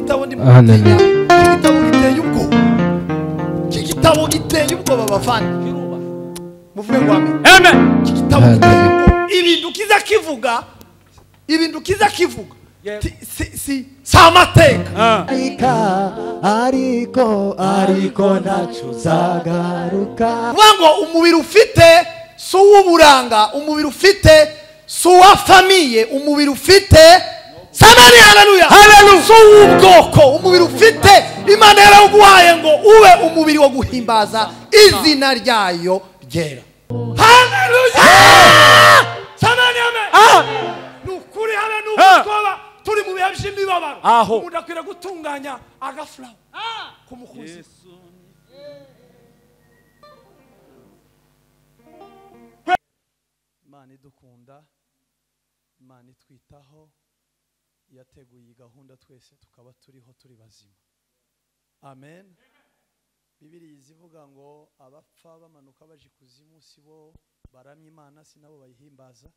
gitabo ndi mutinya igitabo giteye ubwoba igitabo giteye ubwoba bavandi muvuge ngo amen igitabo giteye ubwoba ibintu kiza kivuga si amateka ariko ntacu zagaruka ngo umubiri ufite si uw'uburanga umubiri ufite si uwa famiye umubiri ufite samani haleluya si uw'ubwoko umubiri ufite imana yaraguhaye ngo ube umubiri wo guhimbaza izina ryayo ryera haleluya samani amen nukuri hale nukoba turi mu bihe by'imibabaro umuntu akwiriye gutunganya agafurawo kumukuza Imana idukunda Imana itwitaho yateguye iyi gahunda twese tukaba turiho turi bazima amen Bibiliya izivuga ngo abapfa bamanuka baje kuzimu sibo baramya Imana sinabo bayihimbaza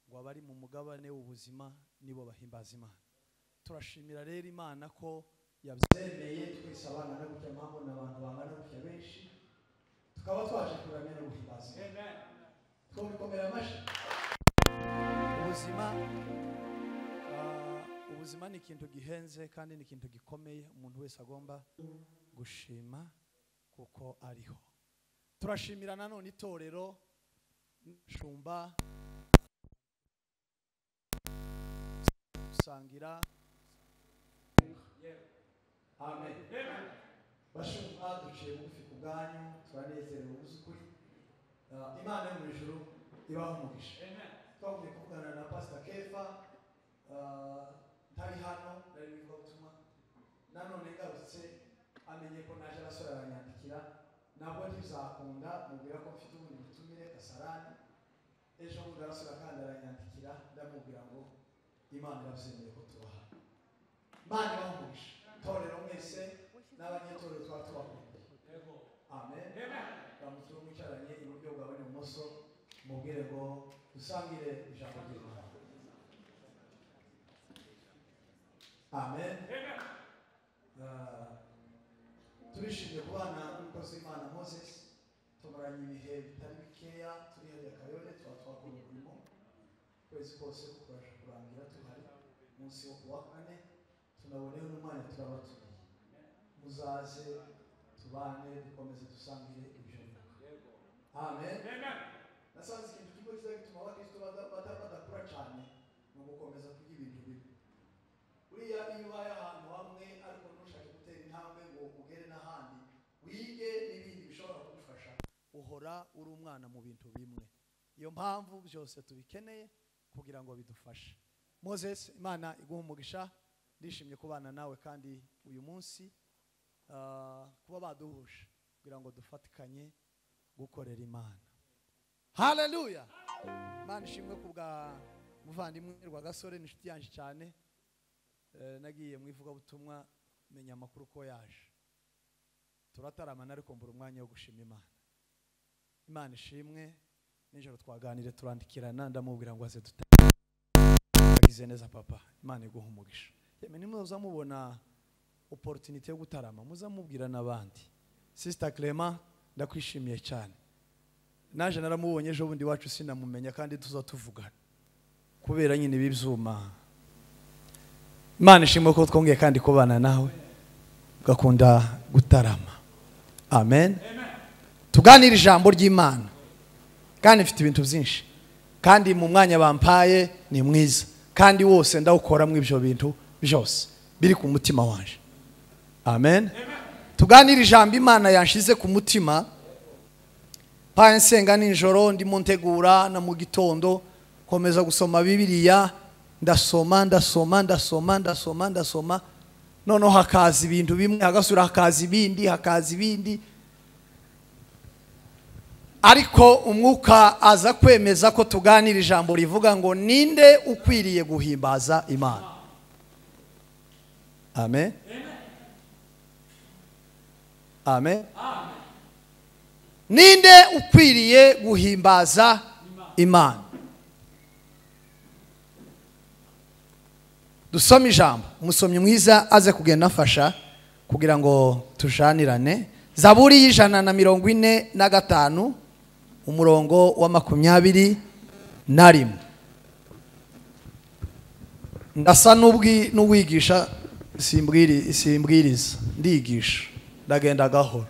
ngo abari mu mugabane w'ubuzima nibo bahimbaza Imana turashimira rero Imana ko yabyemeye twese abana no gutya mpamvu n'abantu bangana gutya benshi tukaba twaje kuramya no guhimbaza amen twomikomera amashi ubuzima ni ikintu gihenze kandi ni ikintu gikomeye umuntu wese agomba gushima kuko ariho turashimira nanone itorero shumba sangira amen bashumba duciye bugufi ku bwanyu turanezerewe ubuzukuri Imana yo mu ijuru ibaho umugisha twavuye kuvugana na Pastor Kefa ntari hano nari bivuga ubutumwa nanone ngarutse amenye ko naje arasora aranyandikira ntabwo ntibizakunda mubwira ko mfite ubundi butumire Kasarani ejo bundi arasora kandi aranyandikira ndamubwira ngo Imana irabyemeye ko tuba hano Imana ibaho umugisha torero mwese n'abanyetorero twatubakunda amen bamutura mwicaranye iburyo bwawe n'ibumoso mubwire ngo dusangire ijambo ry'Imana amen turishimye kubana n'umukozi w'Imana Moses tumaranye ibihe bitari bikeya turi hariya Kayole twakora umurimo kwezi kose kukoresha kurangira tuhari munsi wo kuwa kane tunaboneho n'umwanya turabatuye muzaze tubane dukomeze dusangire ibyo amen nasanze ikintu kimwe kiza gituma abakristo badakura cyane ni ugukomeza kurya ibintu bibi uriya iyo ubaye ahantu hamwe ariko ntushake gutera intambwe ngo ugere n'ahandi wige n'ibindi bishobora kugufasha uhora uri umwana mu bintu bimwe iyo mpamvu byose tubikeneye kugira ngo bidufashe Moses Imana iguha umugisha ndishimye kubana nawe kandi uyu munsi kuba baduhuje kugira ngo dufatikanye gukorera Imana haleluya Imana ishimwe kubwa muvandimwe Rwagasore n'inshuti yanjye cyane nagiye mu ivugabutumwa menya amakuru ko yaje turataramana ariko mbura umwanya wo gushima Imana ishimwe nijoro twaganire turandikirana ndamubwira ngo aze tutagize neza papa Imana iguha umugisha yeme nimuza mubona opportunity yo gutarama muzamubwira nabandi Sister Clement ndakwishimiye cyane naje naramubonye ejo bundi wacu sinamumenya kandi tuzatuvugana kubera nyine bibyuma Imana ishimwe ko twongeye kandi kubana nawe gakunda gutarama amen tuganira ijambo ry'Imana kandi mfite ibintu byinshi kandi mu mwanya bampaye ni mwiza kandi wose ndawukora mu ibyo bintu byose biri ku mutima wanje amen tuganira ijambo Imana yanshize ku mutima paye nsenga nijoro ndimo ntegura na mu gitondo komeza gusoma Bibiliya ndasoma noneho hakaza ibintu bimwe hagasura hakaza ibindi ariko umwuka aza kwemeza ko tuganira ijambo rivuga ngo ninde ukwiriye guhimbaza Imana amen amen ninde ukwiriye guhimbaza Imana dusome ijambo. Umusomyi mwiza aze kugenda afasha kugira ngo tujanirane. Zaburi y'ijana na 45 umurongo wa 21. Ndasa n'uwigisha simbwiriza ndigisha ndagenda gahoro.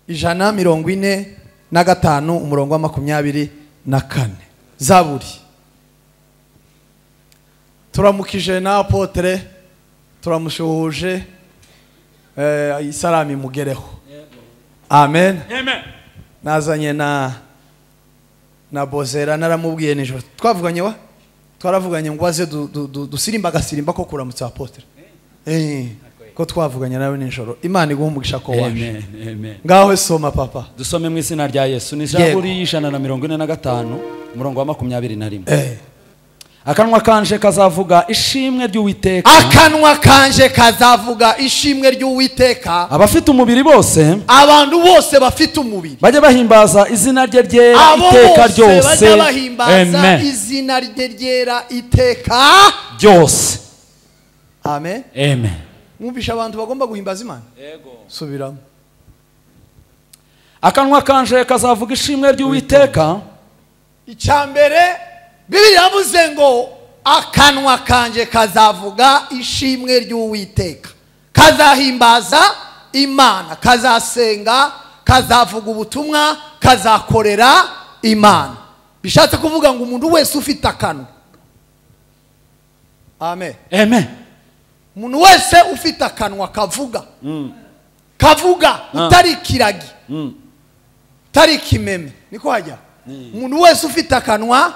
145 umurongo wa 24. Zaburi. Turamukije na apotre, turamushuhuje, isarami mugereho. Amen. Amen. Nazanye na Bozera naramubwiye nijoro. Twaravuganye ngo aze dusirimba gasirimba ko kuramutsa apotre. Ko twavuganye nawe nijoro. Imana iguhumugisha ko waje. Amen. Amen. Ngaho soma papa. Dusome mu izina rya Yesu. Ni Zaburi y'ijana na 45 umurongo wa 21. Akanwa kanje kazavuga ishimwe ry'Uwiteka. Akanwa kanje kazavuga ishimwe ry'Uwiteka. Abafite umubiri bose, abantu bose bafite umubiri, bajye bahimbaza izina rye ryera iteka ryose. Bajye bahimbaza izina rye ryera iteka ryose. Amen. Amen. Mwumvisha abantu bagomba guhimbaza Imana. Yego. Subiramo. Akanwa kanje kazavuga ishimwe ry'Uwiteka. Icyambere Bibiliya yavuze ngo akanwa kanje kazavuga ishimwe ry'Uwiteka. Kazahimbaza Imana, kazasenga, kazavuga ubutumwa, kazakorera Imana. Bishatse kuvuga ngo umuntu wese ufite akanwa. Amen. Amen. Umuntu wese ufite akanwa kavuga. Kavuga utari kiragi. Utari kimeme. Niko hajya. Umuntu wese ufite akanwa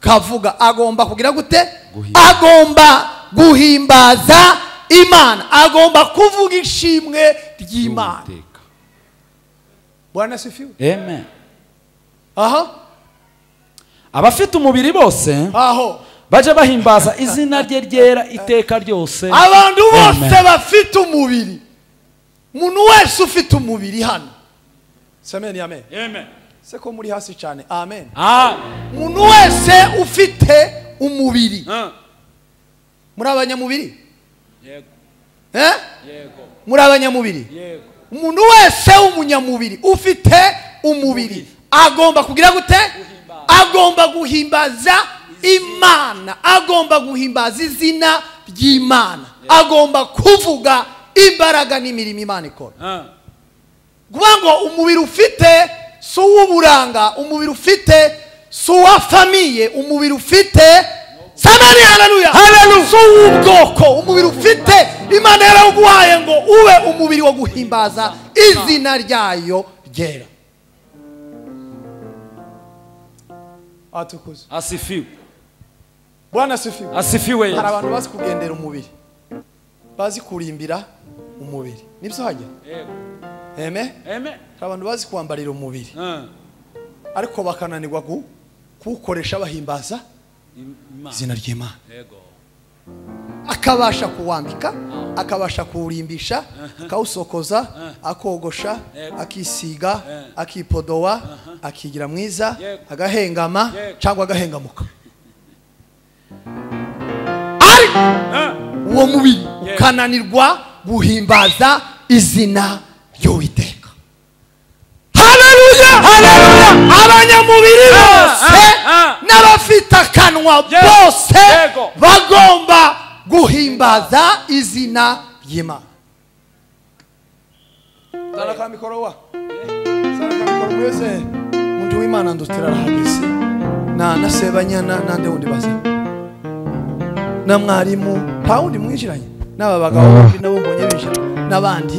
kavuga agomba kugira gute? Agomba guhimbaza Imana, agomba kuvuga ishimwe ry'Imana. Bwana sifiwe. Amen. Aha. Abafite umubiri bose, aho baje bahimbaza izina rye ryera iteka ryose. Abantu bose bafite umubiri. Umuntu wese ufite umubiri hano. Semeni amen. Amen. Seko muri hasi cyane. Amen. Umuntu wese ufite umubiri. Muri abanyamubiri? Yego. Yego. Muri abanyamubiri? Yego. Umuntu wese umunyamubiri ufite umubiri agomba kugira gute? Agomba guhimbaza Imana, agomba guhimbaza izina ry'Imana, agomba kuvuga imbaraga n'imirimo Imana ikora. Kubango umubiri ufite so w'uburanga, umubiri ufite so wa famiye, umubiri ufite samani haleluya haleluya, so w'ubwoko, umubiri ufite Imana yaraguhaye ngo ube umubiri wo guhimbaza izina ryayo ryera. Atukuze. Asifiwe. Bwana asifiwe. Asifiwe. Hari abantu bazi kugendera umubiri, bazi kurimbira umubiri. Nibyo hajya? Yego. Amen. Amen. Abantu bazi kwambarira umubiri. Ariko bakananirwa kuwukoresha bahimbaza izina ry'Imana. Yego. Akabasha kuwambika, akabasha kuwurimbisha, akawusokoza, akogosha, akisiga, akipodowa, akigira mwiza, agahengama cyangwa agahengamuka. Ariko uwo mubiri ukananirwa guhimbaza izina ry'Uwiteka. Haleluya haleluya. Abanyamubiri bose n'abafite akanwa bose bagomba guhimbaza izina ry'Imana. Zana ka mikoro wa. Zana ka mikoro mwese. Muntu w'Imana ndutira rahagise. Na sebanyana nande wundi baze. Na mwarimu nta wundi mwishiranye. N'aba bagabo nabo mbonye bishira. N'abandi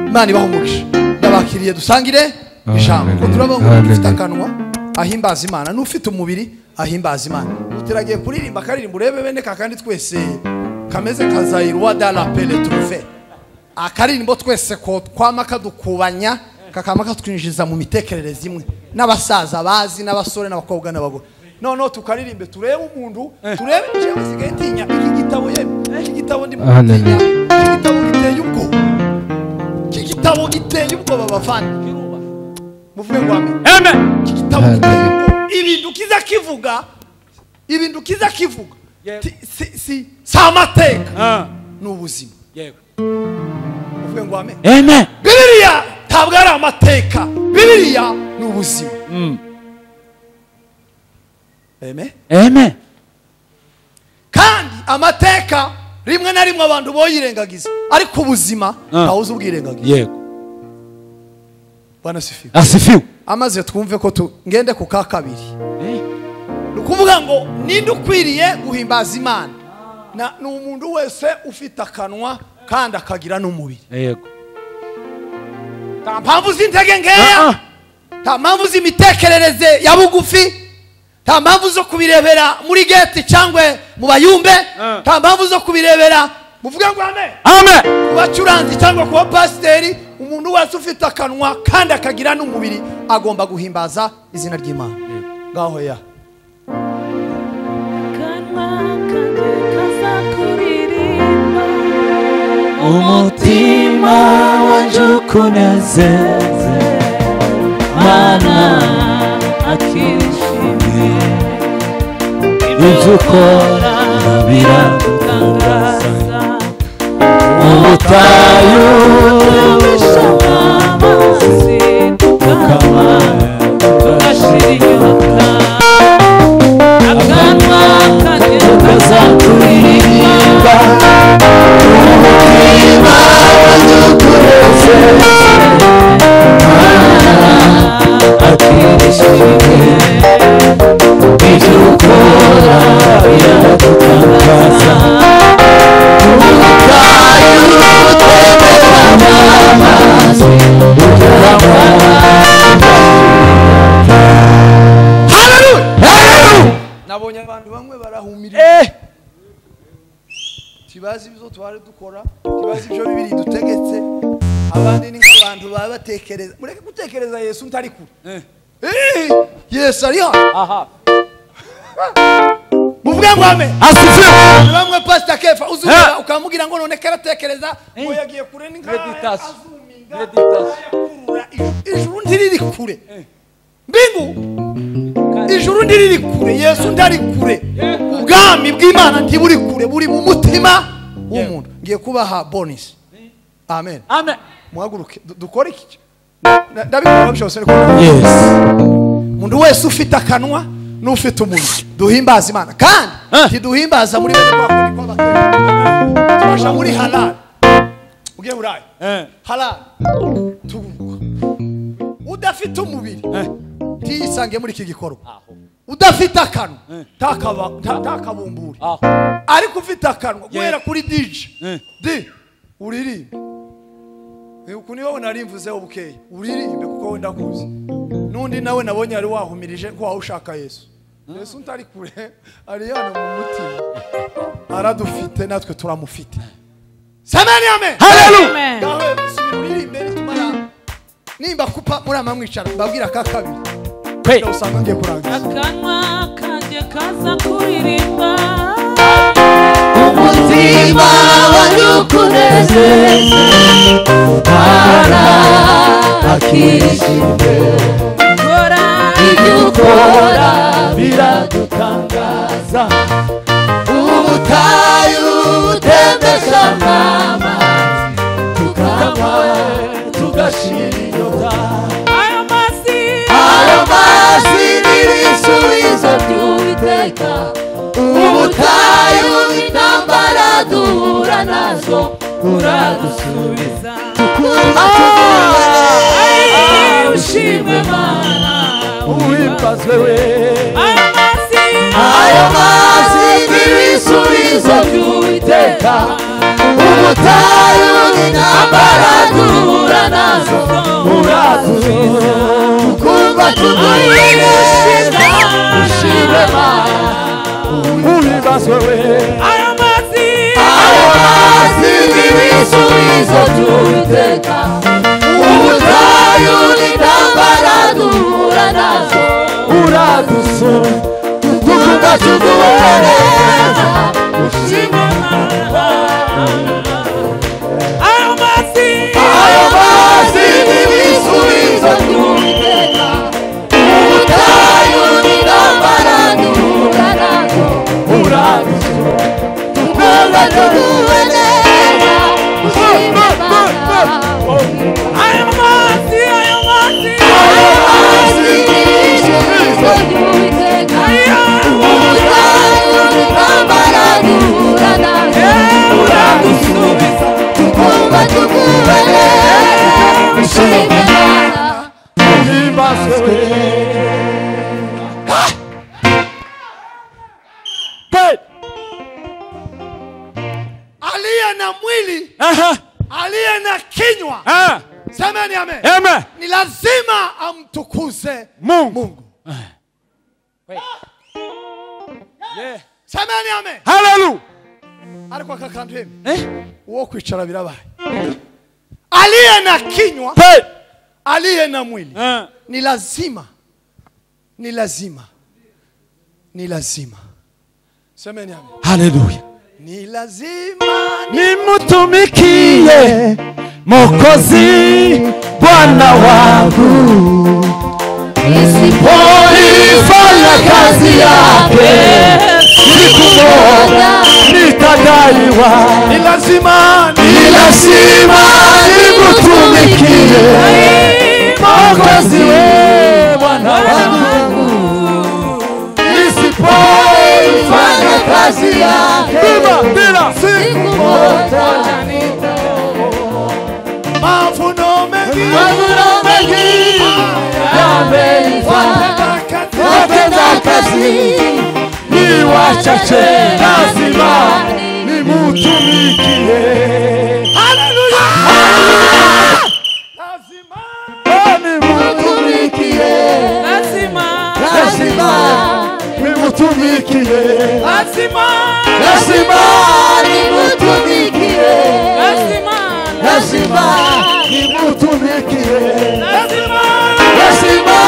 Imana ibahumugisha. Ndabakiriye dusangire ijambo. Ko turabonga dufite akanwa ahimbaza Imana, n'ufite umubiri ahimbaza Imana. Utiragiye kuririmba karirimba urebe bene kakandi twese kameze kazayirwa dala pele trufe. Akaririmbo twese ko kwama kadukubanya kakama katwinjiza mu mitekerereze imwe, n'abasaza bazi n'abasore n'abakobwa n'abagore. No tukaririmbe turebe umuntu, turebe jewe sigaye tinya iki gitabo yeme. Iki gitabo ndi mutinya. Iki gitabo giteye ubwoba. Iki gitabo giteye ubwoba bavandi. Muvuge ngo amen. Amen. Iki gitabo giteye ubwoba. Ibintu kiza kivuga ibintu kiza kivuga si amateka ni ubuzima. uvuge ngo amen. Bibiliya ntabwo ari amateka, Bibiliya ni ubuzima. Amen. Kandi amateka rimwe na rimwe abantu boyirengagiza, ariko ubuzima ntawuzi ubwirengagiza. Bwana asifiwe. Amaze twumve ko ngende ku ka kabiri. Nukuvuga ngo ninde ukwiriye guhimbaza Imana? Ni umuntu wese ufite akanwa kandi akagira n'umubiri. Nta mpamvu z'intege nkeya, nta mpamvu z'imitekerereze ya bugufi, nta mpamvu zo kubirebera muri gate cyangwa mu bayumbe, nta mpamvu zo kubirebera muvuge ngo amen. Kubacuranzi cyangwa kuba pasiteri, umuntu wese ufite akanwa kandi akagira n'umubiri agomba guhimbaza izina ry'Imana. Ngaho ya umutima wanje ukunezeze, Mana akishimye, ibyo ukora biradutangaza. Ubutayu amazi tukanywa tugashira inyota, akanwa kanjye kazakuririmba. Umutima wanjye ukunezeze, Mana akishimye, ibyo ukora biradutangaza. Ubutayu butemberamo amazi tukanywa. nabonye abantu bamwe barahumirira, tibazi ibyo twari dukora, tibazi ibyo Bibiri dutegetse. Abandi ni nk'abantu baba batekereza, mureke gutekereza Yesu ntari kure. Yesu ari hano. Muvuge ngo amen. Bamwe Pastor Kefa uzubira ukamubwira ngo none karatekereza ngo yagiye kure ni nk'azuminga. Ijuru ndiriri kure. Mbingu ijuru ndiriri kure, Yesu ndari kure. Ubwami bw'Imana ntiburi kure, buri mu mutima w'umuntu. Ngiye kubaha bonus. Amen. Muhaguruke dukore iki? Ndabikora byose ariko umuntu wese ufite akanwa n'ufite umunwa duhimbaza Imana, kandi ntiduhimbaza muri bene kwa kundi kw'abateka. Tubasha muri halal. Ugiye burayi halal tuguruka. Udafite umubiri tisange muri iki gikorwa. Udafite akanwa takabumburi, ariko ufite akanwa guhera kuri DJ uririmbe. Uku niwe unarimvuze ubukeye, uririmbe kuko wenda kuzi. Nundi nawe nabonye ari wahumirije ko wawushaka Yesu. Yesu ntari kure, ari hano mu mutima, aradufite natwe turamufite. Samani amen. Hallelujah. Gawe uririmbe nitumara nimba kupa muri amamwicara mbabwira ka kabiri. Usanga ngiye kurangiza. Akanwa kanje kaza kuririmba, umutima wanjye ukunezeze, Mana akishimye, ibyo ukora biradutangaza. Ubutayu butembeshamo amazi tukanywa tugashira inyota. Ayo mazi n'ibisubizo by'Uwiteka. Ubutayu n'intambara duhura nazo uradusubiza, tukumva tuguwe. Ushimwe Mana, uhimbazwe we. Ayo mazi n'ibisubizo by'Uwiteka. Ubutayu n'intambara duhura nazo uradusubiza, tukumva tuguwe. Ushimwe Mana, uhimbazwe we. Ayo mazi n'ibisubizo by'Uwiteka. Ubutayu n'intambara duhura nazo uradusubiza, tukumva tuguwe neza. Ushimwe Mana. Ayo mazi n'ibisubizo by'Uwiteka. Ubutayu n'intambara duhura nazo tukumva tuguwe neza ushime Imana ayo mazi n'ijisho ry'Uwiteka ubutayu n'intambara duhura nazo uradusubiza tukumva tuguwe neza ushime Imana uhimbazwe aliye na mwili aliye na kinywa semeni amen. Amen. Ni lazima amtukuze Mungu. Yeah. semeni amen. Hallelujah. Ariko akakantu uwo kwicara birabaye aliye na kinywa aliye na mwili ni lazima semeni amen. Hallelujah. Ni lazima nimutumikie Mwokozi Bwana wangu nisipoifanya kazi yake siku moja nitadaiwa. ni lazima nimutumikie Mwokozi Bwana wangu nisipoifanya kazi yake siku moja mavuno mengi watenda kazi ni wachache, lazima nimutumikie. haleluya Nimutumikie, lazima nimutumikie, lazima nimutumikie, lazima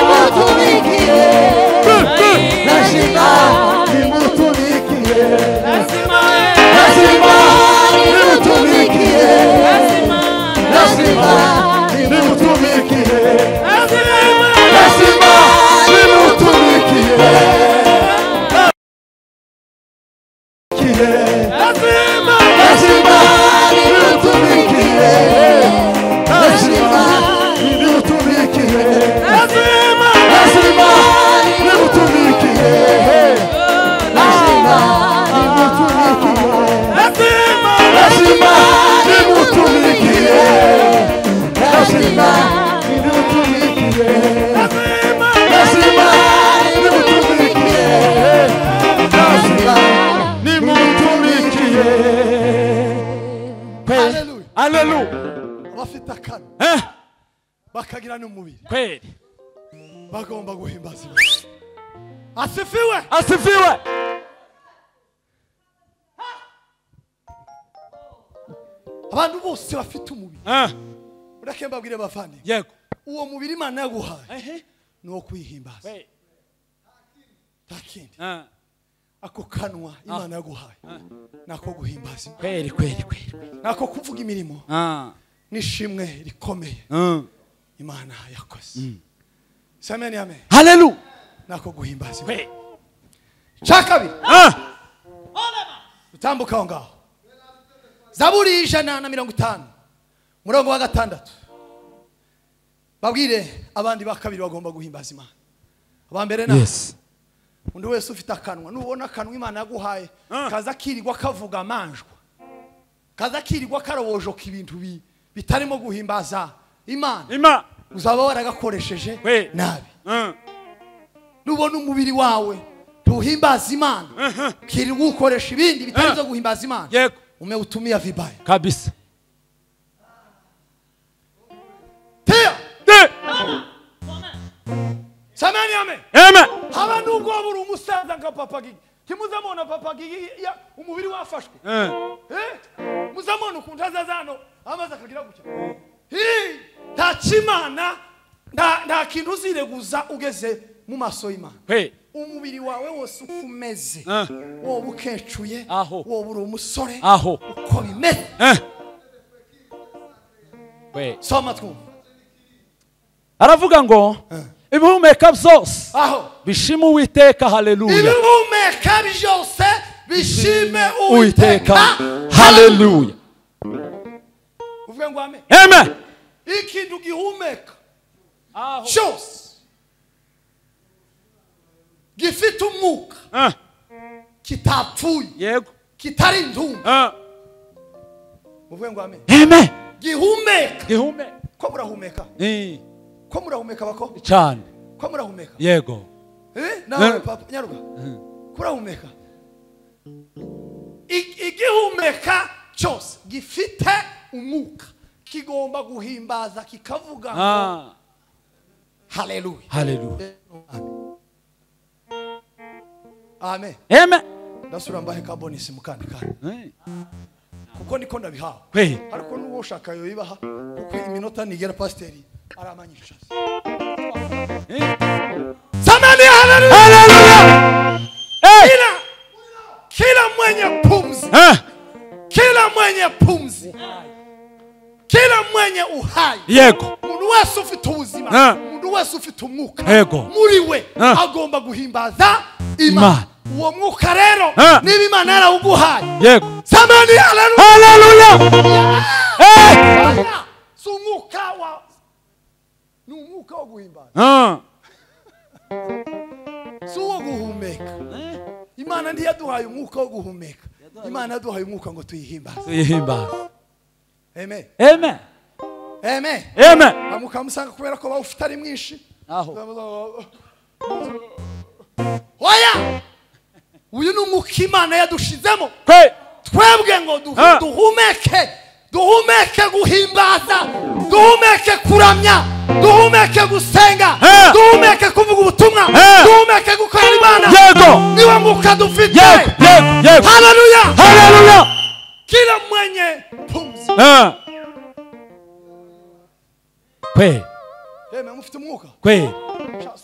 nimutumikie, lazima nimutumikie, nimutumikie, lazima nimutumikie, nimutumikie, Hallelujah. abafite akana bakagira n'umubiri Kweli. bagomba guhimbaza Imana. asifiwe Asifiwe. abantu bose bafite umubiri ureke mbabwire bavandi Yego. uwo mubiri Imana yaguhaye ni uwo kwihimbaza nta kindi ako kanwa Imana yaguhaye nako guhimbaza Imana Kweli. nako kuvuga imirimo n'ishimwe rikomeye Imana yakoze semeni amen. Hallelujah. nako guhimbaza Imana cya kabiri utambuka aho ngaho Zaburi 150 murongo wa 6 babwire abandi ba kabiri bagomba guhimbaza Imana abambere na undi wese ufite akanwa nubona akanwa Imana yaguhaye kaza kirirwa kavuga amanjwa kaza kirirwa karowojoka ibintu bitarimo guhimbaza Imana uzaba waragakoresheje nabi nubona umubiri wawe tuhimbaza Imana kirirwa ukoresha ibindi bitari byo guhimbaza Imana umeutumia vibaya kabisa. Tia samani amen. haba nubwo buri umusaza nka papa gigi kimuzamona papa gigi umubiri wafashwe muzamona ukuntu azazano amaze akagira gutya nta kimana nta kintu uzireguza ugeze mu maso y'Imana umubiri wawe wose ukumeze wowe ukencuye wowe uri umusore uko bimeze soma twumva aravuga ngo ibihumeka byose bishima Uwiteka. Haleluya. ibihumeka byose bishime Uwiteka. Uwiteka. Haleluya. Uvuge ngo amen. Amen. Ikintu gihumeka cyose gifite umwuka kitapfuye Yego. kitari intumwa. Uvuge ngo amen. Amen. Gihumeka. Gihumeka. Ko murahumeka? Ko murahumeka bako? Cyane. Ko murahumeka? Yego. Nawe papa nyaruga. Kurahumeka. Igihumeka cyose gifite umwuka kigomba guhimbaza kikavuga ngo haleluya. Haleluya. Amen. Amen. Ndasura mbahe kabonisi mukandi kandi. Kuko niko ndabihawe. Ariko nuwo ushaka yo ibaha kuko iminota nigera pasiteri aramanyisha. Samani haleluya. Haleluya. Kila mwenye pumzi. Kila mwenye pumzi. Kila mwenye uhai. Yego. Umuntu wese ufite ubuzima. Umuntu wese ufite umwuka. Yego. Muri we agomba guhimbaza Imana. Uwo mwuka rero niba Imana yarawuguhaye. Yego. Samani haleluya. Haleluya. Si umwuka wa ni umwuka wo guhimbaza. Si uwo guhumeka. Imana ndiye yaduhaye umwuka wo guhumeka. Imana yaduhaye umwuka ngo tuyihimbaze. Tuyihimbaze. Amen. Amen. Amen. Amen. Bamukamusanga kubera ko bawufite ari mwinshi. Aho. Oya. Uyu ni umwuka Imana yadushizemo. Twebwe ngo duhumeke. Duhumeke guhimbaza. Duhumeke kuramya. Duhumeke gusenga. Duhumeke kuvuga ubutumwa. Duhumeke gukorera Imana. Yego. Niwe mwuka dufite. Yego. Haleluya. Haleluya. Kila mwenye pumzi. Kwe. Mufite umwuka. Kwe.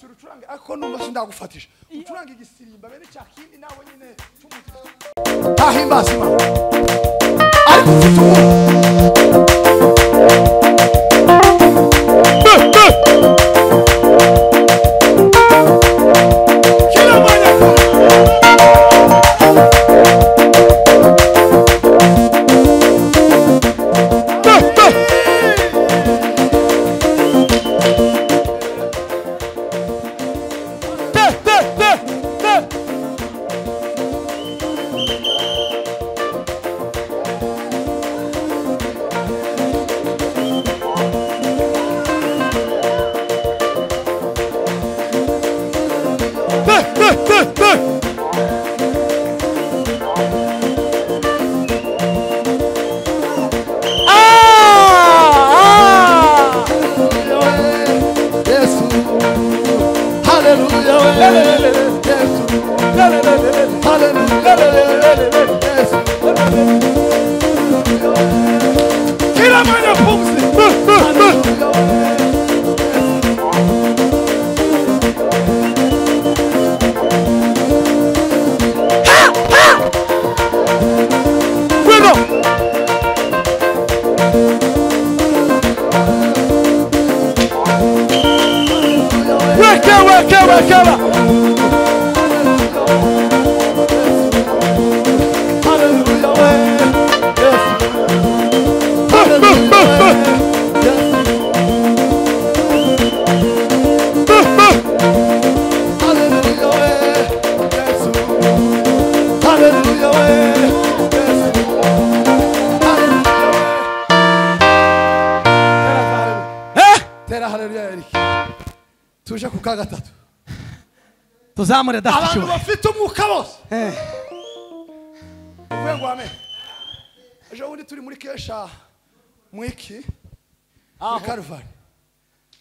Sura ucurange ariko numva sindagufatisha. Ucurange igisirimba bene cya kindi nawe nyine cyumutima. Ahimbaza Imana. Ariko ufite umwuka. Kila mwenye Kila mwenye pumzi. Weka. Tuje ku kagatatu. Tuzamure Abantu dafisho. bafite umwuka bose. Uvuye ngo amen. Ejo bundi turi muri kesha mwiki. Karvari.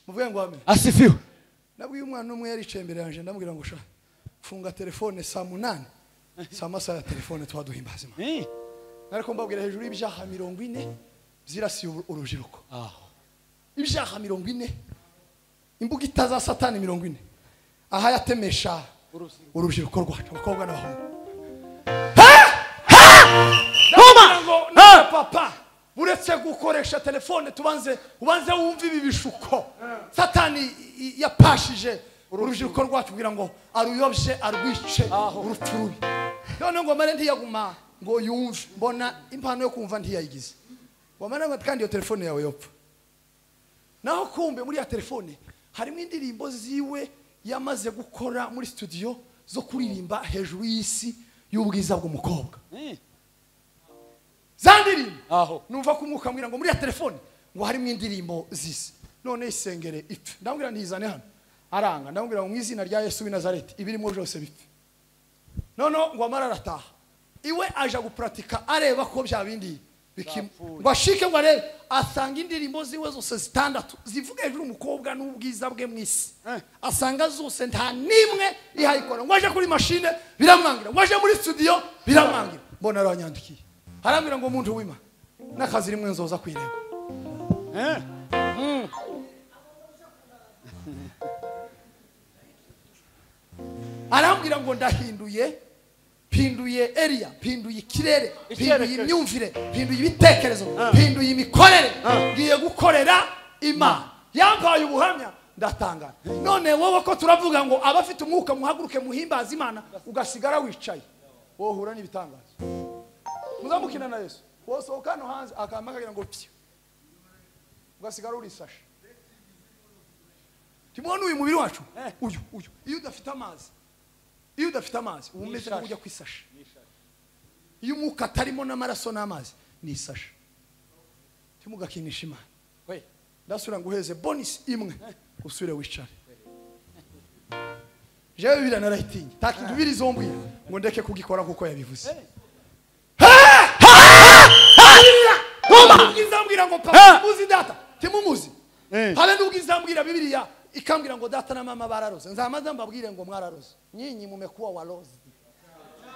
Muvuye ngo amen. Asifiwe. Nabwiye umwana umwe yaricaye imbere yanje ndamubwira ngo sha funga telefone saa 8. Saa masaha ya telefone twaduhimbaza Imana. Nariko mbabwira hejuru y'ibyaha 40 zirasiye urubyiruko. Ibyaha 40 imbuga itaza satani 40 aha yatemesha urubyiruko rwacu abakobwa n'abahungu. Papa uretse gukoresha telefone ubanze wumva ibi bishuko satani yapashije urubyiruko rwacu kugira ngo aruyobye arwice urupfu rubi. none ngo mare ntiyaguma ngo yumve mbona impano yo kumva ntiyayigize wamara ngo kandi iyo telefone yawe yopfa naho kumbe muri ya telefone harimo indirimbo ziwe yamaze gukora muri studio zo kuririmba hejuru y'isi y'ubwiza bw'umukobwa zandirimbo aho numva kumukamwira ngo muri ya telefone ngo harimo indirimbo zisi none isengere ipfe ndambwira ntizane hano aranga ndambwira ngo mu izina rya Yesu w'i Nazareti ibirimo byose bipfe none ngo amara arataha iwe aje gupratika areba ko bya bindi ngo ashike ngo arebe asanga indirimbo ziwe zose zitandatu zivuga hejuru umukobwa n'ubwiza bwe mu isi asanga zose nta nimwe ihayikora ngo aje kuri machine biramwangira ngo aje muri studio biramwangira mbona aranyandikiye arambwira ngo umuntu wima n'akazi rimwe nzoza kwireba arambwira ngo ndahinduye pinduye area pinduye ikirere pinduye imyumvire pinduye ibitekerezo pinduye imikorere ngiye gukorera Imana yampaye ubuhamya ndatangana none wowe ko turavuga ngo abafite umwuka muhaguruke muhimbaza Imana ugasigara wicaye wohura n'ibitangaza muzamukina na Yesu wosohoka no hanze akamakagira ngo pyo ugasigara urisashe timone uyu mubiri wacu uyu iyo udafite amazi umeze nk'ujya kwisasha iyo umwuka atarimo n'amaraso n'amazi ni isasha timugakinisha Imana ndasura nguheze bonus imwe usure wicare jewe bibira narahitinye takintu biri zombwira ngo ndeke kugikora nkuko yabivuze ubwizambwira ngo papa muzi data timumuzi habe n'ubwizambwira Bibiliya ikambwira ngo data na mama bararoze nzamaza mbabwire ngo mwararoze nyinyi mumekuwa walozi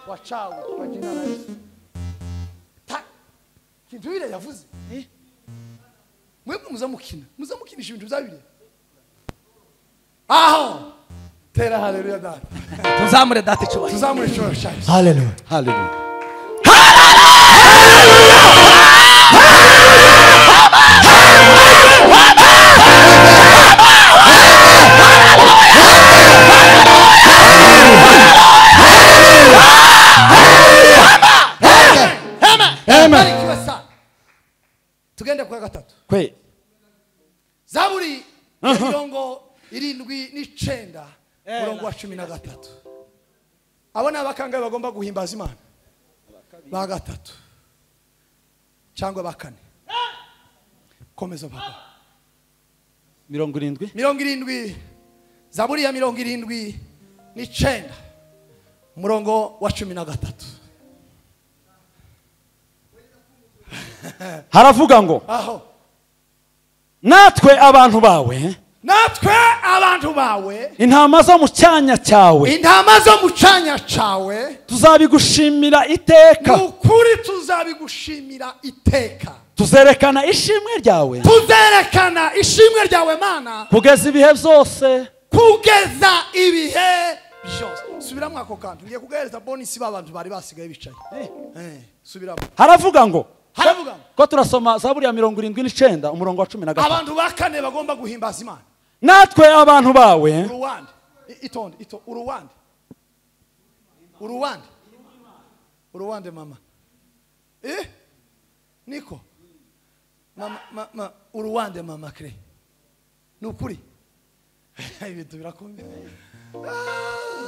wachawi kwa jina la Yesu kintu ile yavuze mwebwe muzamukinisha ibintu bya Bibiliya aho tera haleluya data tuzamure data cyubahiro tuzamure cyubahiro haleluya haleluya tugende kwa gatatu kwe Zaburi mirongo 79 murongo wa 13 abona abakanga bagomba guhimbaza Imana ba gatatu cyangwa bakane komeza papa 70 Zaburi ya 79 murongo wa 13 haravuga ngo aho natwe abantu bawe intama zo mu cyanya cyawe tuzabigushimira iteka ukuri tuzabigushimira iteka tuzerekana ishimwe ryawe Mana kugeza ibihe byose subiramo ako kantu ngiye kugahereza bonus b'abantu bari basigaye bicaye subiramo haravuga ngo ko turasoma Zaburi ya 79 umurongo wa 13 abantu bakane bagomba guhimbaza Imana natwe abantu bawe uruwande mama niko mama uruwande mama kre nukuri ibintu birakomeye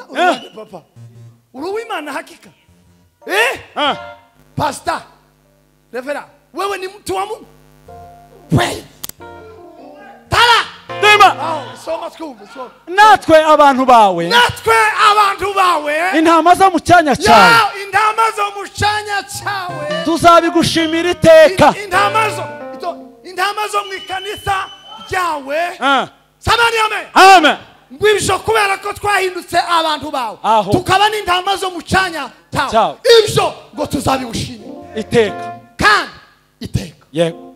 uruwande papa uruwimana hakika pastor Reverend, wewe ni mtu wa Mungu. Pray. Tala. Dema. Soma twumve. Natwe abantu bawe. Intama zo mu cyanya cyawe. Tuzabigushimira iteka. Intama zo mu ikanisa ryawe. Samani amen. Amen. Ngwibisho kubera ko twahindutse abantu bawe. Tukaba n'intama zo mu cyanya cyawe. Ibyo ngo tuzabigushimira iteka. Kan iteka yego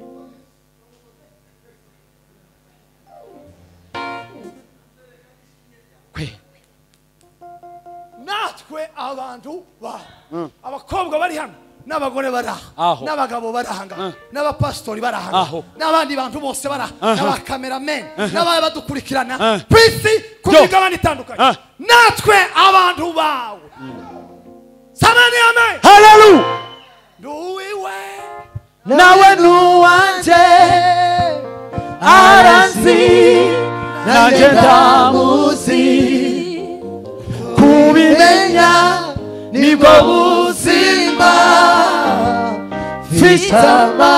natwe abantu ba abakobwa bari hano n'abagore bari aha n'abagabo bari aha n'abapastori bari aha n'abandi bantu bose bari aha n'abakamerameni n'abaye badukurikirana kwisi ku migabane itandukanye natwe abantu bawe samani amen haleluya nduwiwe nawe nuwanje aranzi nanjye ndamuzi kubimenya nibwo buzima fitama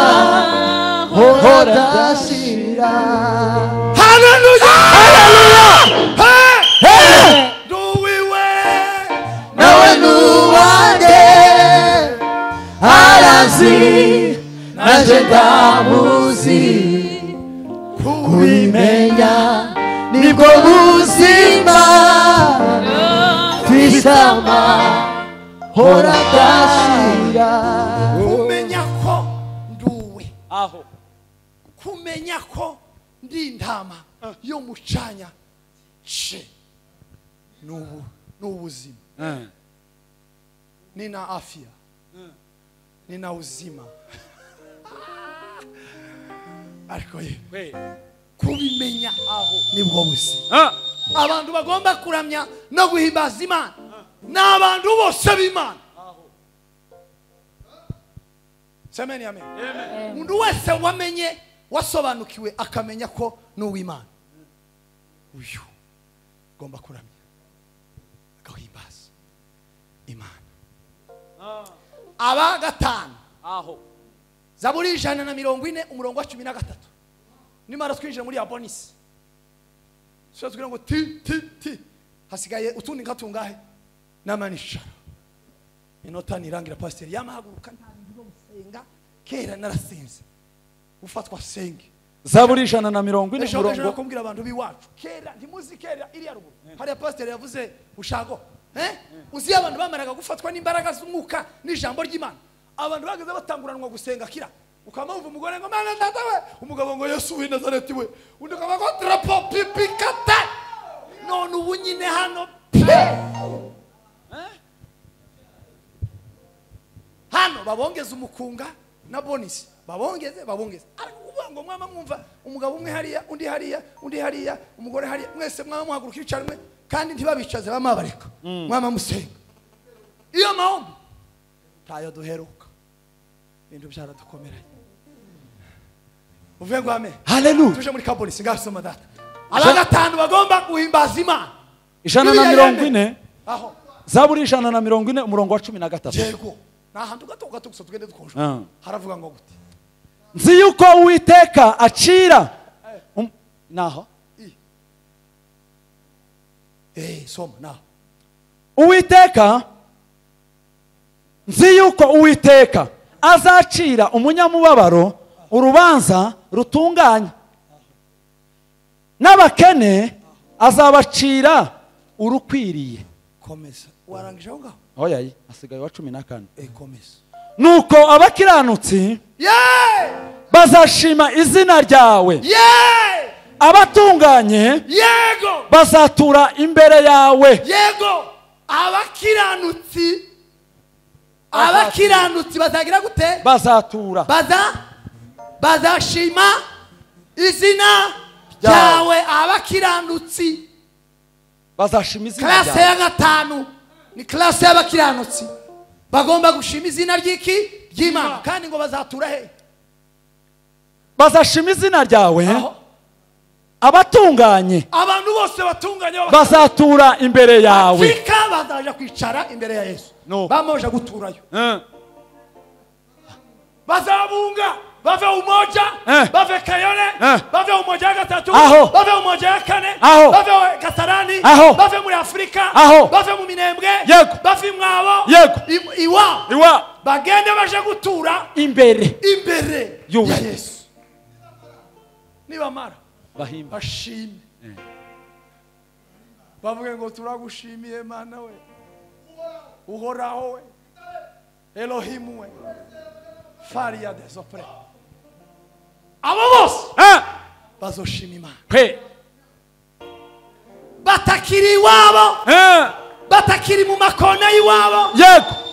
hodashira haleluya haleluya nduwiwe nawe nuwanje aranzi nanjye ndamuzi kubimenya nibwo buzima fitama hodashira kumenya ko nduwe aho kumenya ko ndi intama yo mucanya ce n'ubuzima nina afya nina uzima ariko ye kubimenya aho nibwo buzima abantu bagomba kuramya no guhimbaza Imana n'abantu bose b'Imana semeni amen umuntu wese wamenye wasobanukiwe akamenya ko n'uw'Imana uyu gomba kuramya agahimbaza Imana aba gatanu aho Zaburi 140 umurongo wa 13 nimara twinjira muri abonisi so tugira ngo ti hasigaye utundi ngatungahe namanisha inota nirangira pastor yamahaguruka ntabwo gusenga kera narasenze ufatwa senge Zaburi 140 ejo umurongo kumbwira abantu biwacu kera ntimuzi kera iri yaruguru hari pastor yavuze ushago uzi abantu bamaraga gufatwa n'imbaraga z'umwuka n'ijambo ry'Imana abantu bageze batanguranwa gusenga kira ukamumva umugore ngo mana ndata we umugabo ngo Yesu w'i Nazareti we undi ngo trapo pipikata none ubu nyine hano hano babongeza umukunga na bonus babongeze ariko kuvuga ngo mwama mwumva umugabo umwe hariya undi hariya umugore hariya mwese mwama muhaguruka icarwe kandi ntibabicaze bamabareka mwama musenga iyo mahombi tayo duheruka ibintu byaradukomeranye uvuye ngo amen haleluya tuje muri kabonisi ngasoma data abagatanu bagomba guhimbaza Imana 140 aho Zaburi 140 umurongo wa 13 yego nahantu gato gusa tugende dukonje haravuga ngo gute nzi yuko Uwiteka acira naho soma naho Uwiteka nzi yuko Uwiteka azacira umunyamubabaro urubanza rutunganye n'abakene azabacira urukwiriye komeza warangije aho ngaho oya asigaye wa 14 komeza nuko abakiranutsi bazashima izina ryawe abatunganye yego bazatura imbere yawe yego abakiranutsi bazagira gute bazatura bazashima izina ryawe abakiranutsi bazashima izina klase ya gatanu ni klase y'abakiranutsi bagomba gushima izina ry'Imana kandi ngo bazatura he bazashima izina ryawe abatunganye abantu bose batunganye bazatura imbere yawe Afrika bazaja kwicara imbere ya Yesu bamoje guturayo bazabunga bave umoja bave Kayole bave umoja ya gatatu bave umoja ya kane bave Kasarani bave muri Afrika bave mu Minembwe bave Mwabo iwa bagende baje gutura imbere ya Yesu niba mara bahimba bashime bavuge ngo turagushimiye Mana we uhoraho we Elohim we faria desopre abo bose bazoshima Imana batakiri iwabo batakiri mu makona y'iwabo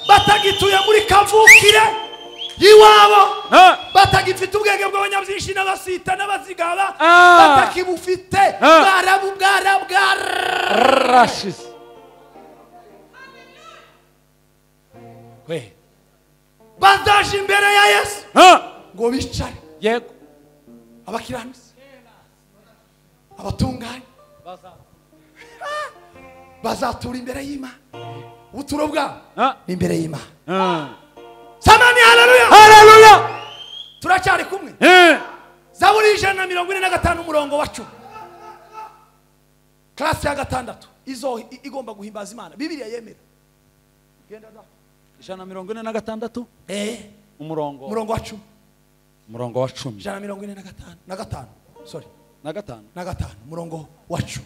batagituye muri kavukire yiwabo batagifite ubwenge bw'abanyabyinshi n'abasita n'abazigaba batakibufite we bazaje imbere ya Yesu ha ngo bicare yego abakiranutsi abatunganye bazatura imbere y'Imana ubuturo bwabo ni imbere y'Imana samani haleluya haleluya turacyari kumwe Zaburi 145 umurongo wa 10 klasi ya gatandatu izo igomba guhimbaza Imana Bibiliya yemera genda da 146 umurongo wa 10 umurongo wa 10 145 sorry na gatanu umurongo wa 10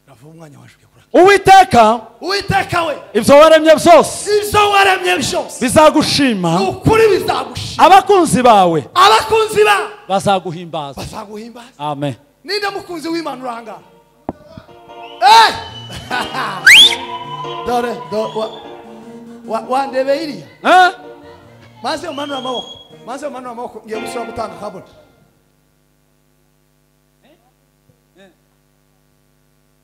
Rafu umwanya waje kura Uwiteka we ibyo waremye byose bizagushima ukuri bizagushima abakunzi bawe bazaguhimbaza amen ninde mukunzi w'Imana uranga dore wandebe iriya maze umanura amaboko ngiye gusura gutanga kabone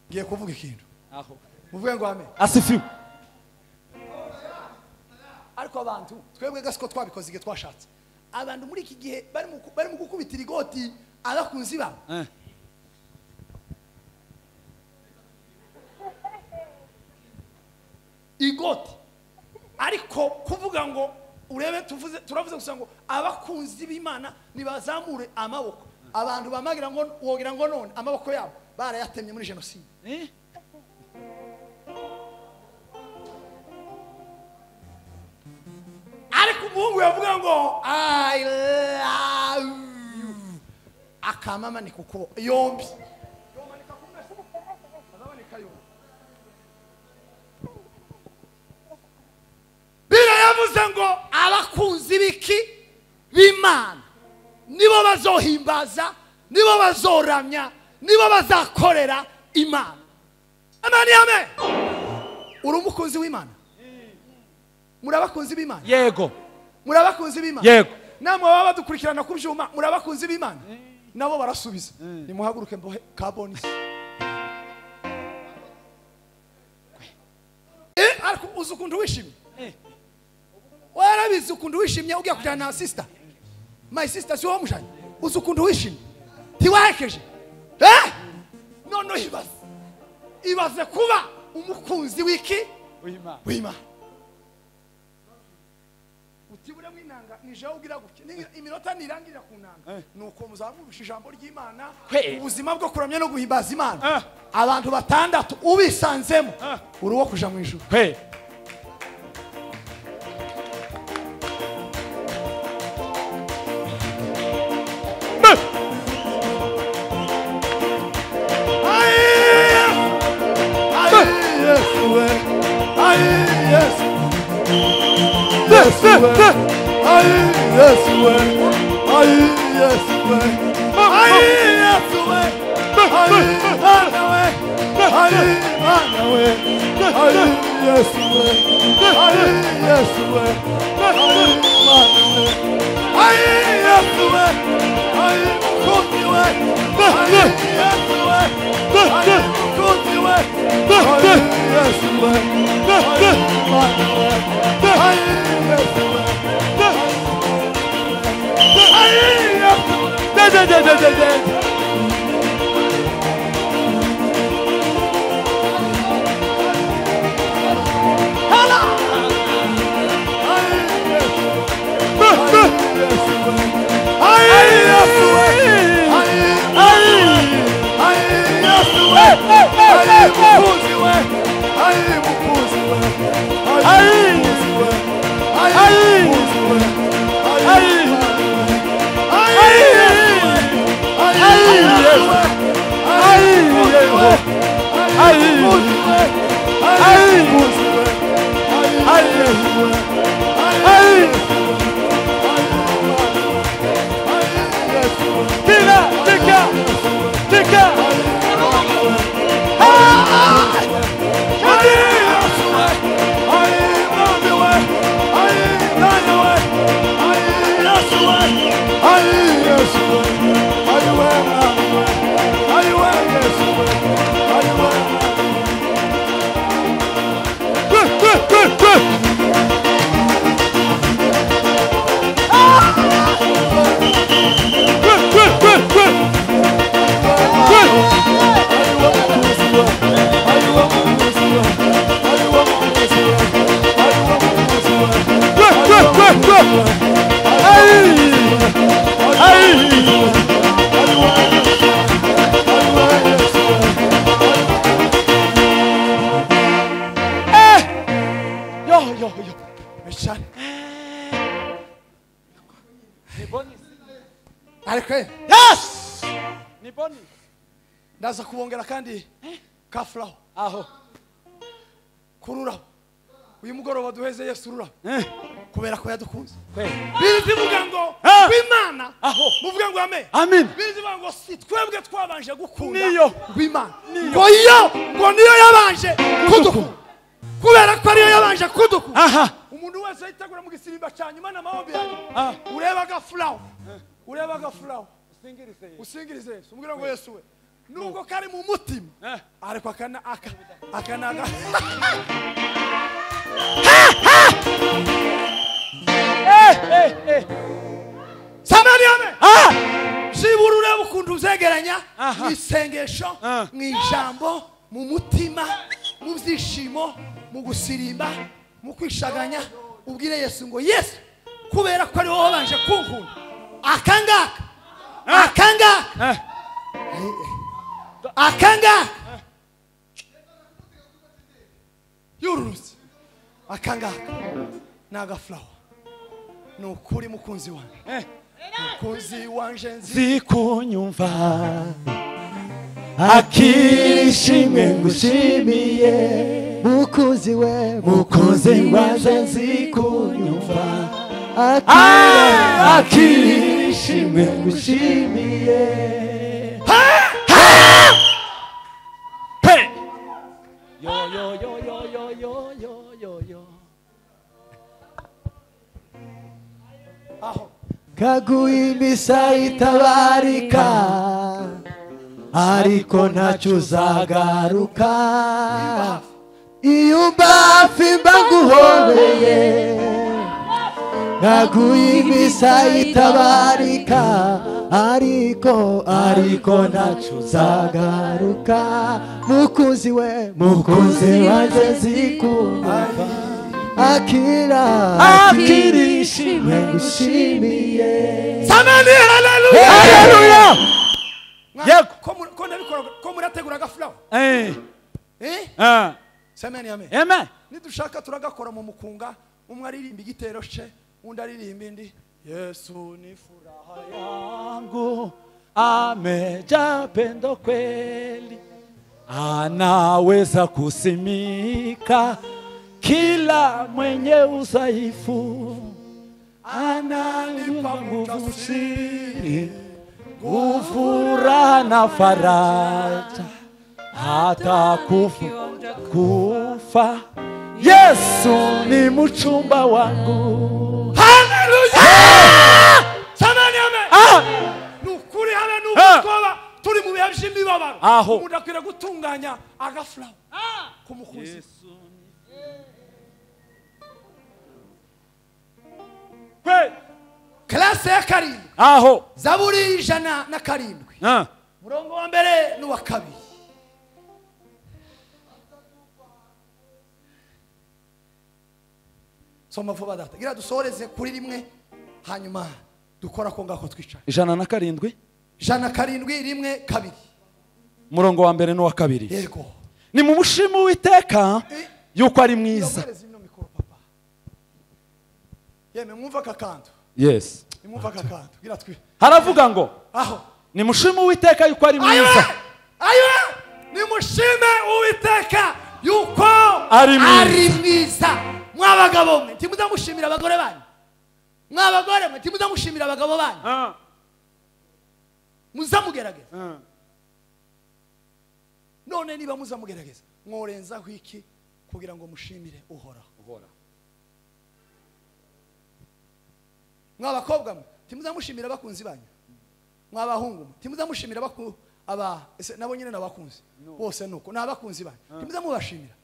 ngiye kuvuga ikintu aho muvuge ngo amen asifiwe ariko abantu twebwe gasiko twabikoze igihe twashatse abantu muri iki gihe bari mu gukubitira igoti abakunzi babo igoti ariko kuvuga ngo urebe turavuze gusa ngo abakunzi b'Imana nibazamure amaboko abantu bamagira ngo wogira ngo none amaboko yabo barayatemye muri genocide ariko umuhungu yavuga ngo I love you akamama ni kuko yombi Bira yavuze ngo abakunzi biki b'Imana nibo bazohimbaza nibo bazoramya nibo bazakorera Imana amen uri umukunzi w'Imana murabakunzi b'Imana yego murabakunzi b'Imana yego namwe baba badukurikirana ku byuma murabakunzi b'Imana nabo barasubiza nimuhaguruke mbohe carbon ariko uzukundu wishimye warabizi ukundu wishimye ugiye kujana na sister my sister si wamushanye uzukundu wishimye tiwahekeje none ibaze kuba umukunzi w'iki w'Imana utibure mwinanga nije ugira gutya iminota nirangirira kunanga nuko muzavubisha ijambo ry'Imana ubuzima bwo kuramya no guhimbaza Imana abantu batandatu ubisanzemo uri wo kuja mu ijuru ndaza kubongera kandi kafuraho aho kurura uyu mugoroba duheze Yesu rura kubera ko yadukunze bizivuga ngo w'Imana aho muvuga ngo amen bizivuga ngo si twebwe twabanje gukunda w'Imana ngo niyo yabanje kudukunda kubera ko ariyo yabanje kudukunda umuntu wese yitegura mu gisirimba cyanyuma na mahombe yawe ureba gafuraho usingirize umubwira ngo Yesu we nubwo kari mu mutima ariko akanaga samani yame shibura ureba ukuntu uzegeranya mu isengesho mu ijambo mu mutima mu byishimo mu gusirimba mu kwishaganya ubwire Yesu ngo Yesu kubera ko ari wowe wabanje kunkunda akangaka yururutse akangaka nagafulawa nukuri mukunzi wanjye mukunzi wanje nzikunyumva akishimwe ngushimiye mukunzi wanje nzikunyumva akishimwe ngushimiye kaguimbisa itabarika ariko ntacyo uzagaruka iyo mbafi mbaguhobeye kaguimbisa itabarika ariko ntacyo uzagaruka mukunzi wanje nzikunyumva akirishimwe ngushimiye samani haleluya yego ko ndabikora ko murategura gafulawa samani amen nidushaka turagakora mu mukunga umwe aririmba igitero cye undi aririmba indi Yesu ni furaha yangu amejaa pendo kweli anaweza kusimika kila mwenye udhaifu ananipa nguvu siri furaha na faraja hata kufa Yesu ni mchumba wangu haleluya samani amen nukuri hale nukoba turi mu bihe by'imibabaro umuntu akwiriye gutunganya agafulawa kumukuzi klase ya karindwi aho zaburi 107 murongo wa mbere n'uwa kabiri soma vuba data gira dusoreze kuri rimwe hanyuma dukora ko ngako twicara 107 rimwe kabiri murongo wa mbere n'uwa kabiri yego ni mu mushimu w'iteka yuko ari mwiza yeme mwumva kakando yes mwumva kakando gira twi haravuga ngo aho ni mushimu w'iteka yuko ari mwiza ayo ni mushime uwiteka yuko ari mwiza mwabagabo mwe timuzamushimira abagore banyu mwabagore mwe timuzamushimira abagabo banyu muzamugerageza none niba muzamugerageza mworenzaho iki kugira ngo mushimire uhora mwabakobwa mwe timuzamushimira abakunzi banyu mwabahungu mwe timuzamushimira nabo nyine nabakunzi bose nuko nabakunzi banyu timuzamubashimira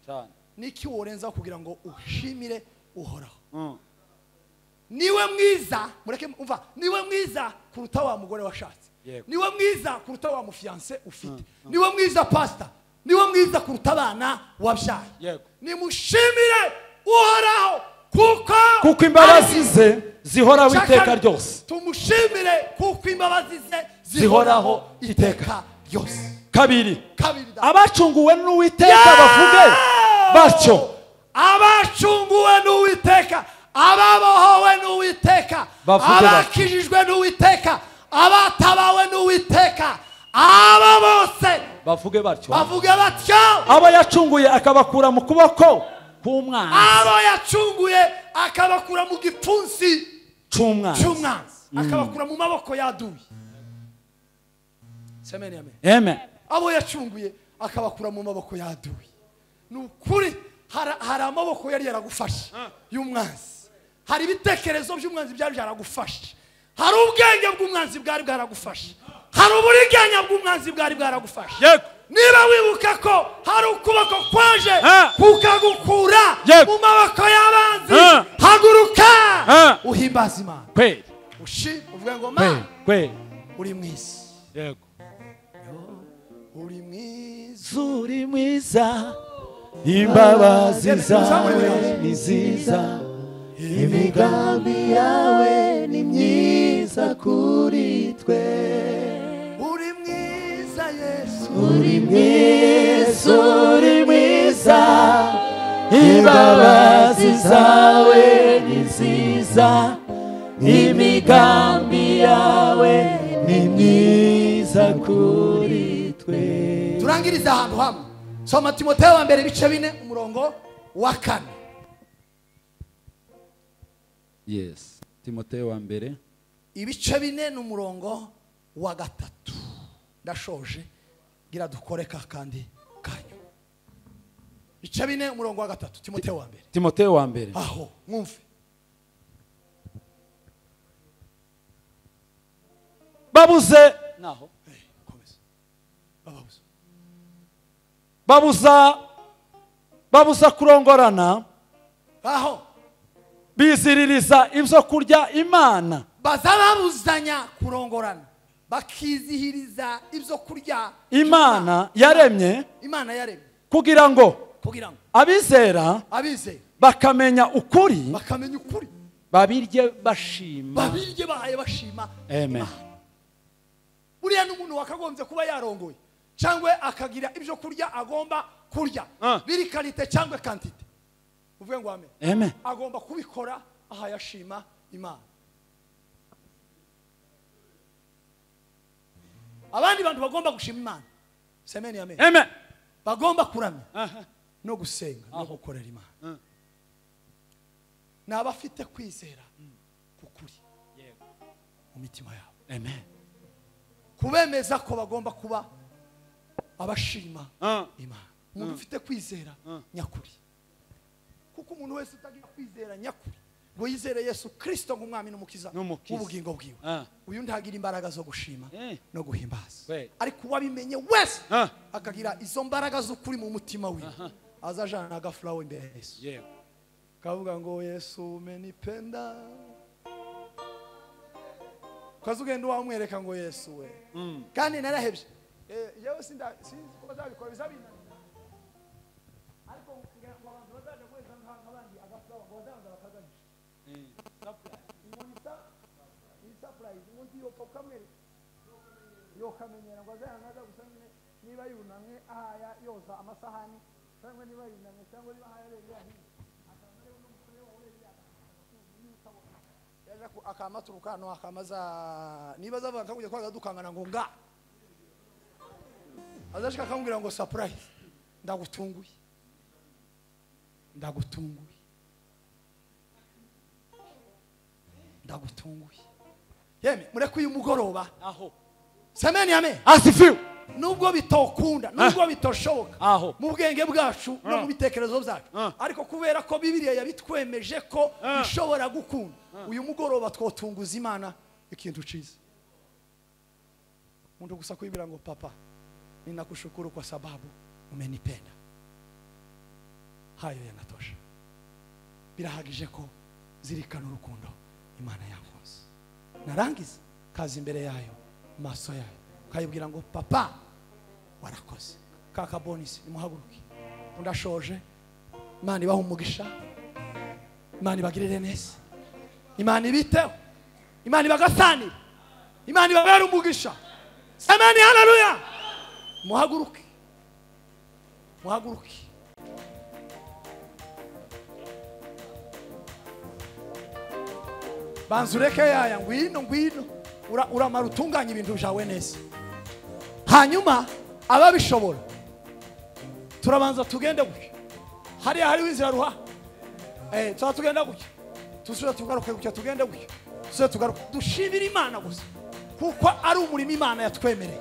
niki worenza kugira ngo ushimire uhoraho? Niwe mwiza, mureke umva, niwe mwiza kuruta wa mugore washatse, niwe mwiza kuruta wa mufiance ufite, niwe mwiza pastor, niwe mwiza kuruta abana wabyaye. Nimushimire uhoraho kuko imbabazi ze zihoraho iteka ryose. Tumushimire kuko imbabazi ze zihoraho iteka ryose. Kabiri, abacunguwe n'Uwiteka bavuge batyo. Abacunguwe n'Uwiteka, ababohowe n'Uwiteka, abakijijwe n'Uwiteka, abatabawe n'Uwiteka, aba bose bavuge batyo. Bavuge batyo. Abo yacunguye akabakura mu kuboko k'umwanzi. Abo yacunguye akabakura mu gipfunsi cy'umwanzi, akabakura mu maboko yaduye. Semeni amen. Amen. Abo yacunguye akabakura mu maboko yaduye. Nukuri hari amaboko yari yaragufashe y'umwanzi, hari ibitekerezo by'umwanzi byari byaragufashe, hari ubwenge bw'umwanzi bwari bwaragufashe, hari uburiganya bw'umwanzi bwari bwaragufashe. Niba wibuka ko hari ukuboko kwaje kukagukura mu maboko y'abanzi, haguruka uhimbaza Imana. Uvuge ngo Mana uri mwiza. Yego. Uri mwiza, uri mwiza, imbabazi zawe ni nziza, imigambi yawe ni myiza kuri twe. Uri mwiza Yesu, uri mwiza, uri mwiza, imbabazi zawe ni nziza, imigambi yawe ni myiza kuri twe. Turangiriza ahantu hamwe. Soma Timoteyo wa mbere ibice 4 umurongo wa 4. Yes, Timoteyo wa mbere ibice 4 n'umurongo wa 3. Ndashoje gira dukoreka kandi kanyu. Ibice 4 umurongo wa 3. Timoteyo wa mbere. Timoteyo wa mbere. Aho mwumve. Babuze naho. Babuza kurongorana. Aho biziririza ibyo kurya Imana. Bazababuzanya kurongorana, bakizihiriza ibyo kurya Imana yaremye. Imana yaremye kugira ngo abizera bakamenya ukuri, babirye bashima. Amen. Buriya n'umuntu wakagombye kuba yarongoye cyangwa akagira ibyo kurya agomba kurya, biri kalite cyangwa kantite, uvuge ngo amen. Amen. Agomba kubikora aha yashima Imana. Abandi bantu bagomba gushima Imana. Semeni amen. Amen. Bagomba kuramya no gusenga no gukorera Imana. N'abafite kwizera kukuri mu mitima yabo. Amen. Kubemeza ko bagomba kuba abashima Imana. Umuntu ufite kwizera nyakuri, kuko umuntu wese utagira kwizera nyakuri ngo yizere Yesu Kristo nk'umwami n'umukiza w'ubugingo bwiwe, uyu ntagira imbaraga zo gushima no guhimbaza. Ariko wabimenye wese akagira izo mbaraga z'ukuri mu mutima we, azajana agafurawe imbere ya Yesu, kavuga ngo Yesu umenipenda, kazugenda wamwereka ngo Yesu we kandi narahebye yewe sinzi ko bazabikora bizabina, ariko abantu bazaje kweza nk'abandi agafurawe ngo bazaza bakaganisha surprise umuntu yo kamenyera ngo azahanaza gusanga niba yunamye ahaya yoza amasahani cyangwa niba yunamye cyangwa niba ahaya rero yahiye akamare no musore wawe yaje akamaturuka no akamaza niba zava akakuje kwaga dukangana ngo nga azashika akambwira ngo surprise ndagutunguye yeme mureke uyu mugoroba aho semeni amen asifiwe, nubwo bitokunda nubwo bitoshoboka mu bwenge bwacu no mu bitekerezo byacu, ariko kubera ko Bibiliya yabitwemeje ko bishobora gukunda, uyu mugoroba twotunguza Imana ikintu ciza. Mundu gusa kwibira ngo papa ninakushukuru kwa sababu umenipenda. hayo yanatosha. Birahagije ko zirikana urukundo Imana yakunze. Narangiza kazi imbere yayo, maso yayo, kayibwira ngo papa warakoze. Kaka bonus nimuhaguruke. Ndashoje. Imana ibaha umugisha. Imana ibagirire neza. Imana ibiteho. Imana ibagasanire. Imana ibabere umugisha. Semeni haleluya. Muhaguruke. Muhaguruke. Banzureke yaya ngwino uramara utunganya ibintu byawe neza. Hanyuma ababishobora turabanza tugende gutya. Hari inzira ruha. Tuba tugenda gutya. Tusubira tugaruke gutya tugende gutya. Tusubira tugaruke. Dushimira Imana gusa. Kuko ari umurimo Imana yatwemereye.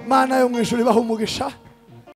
mana yo mu ijuru ibaha umugisha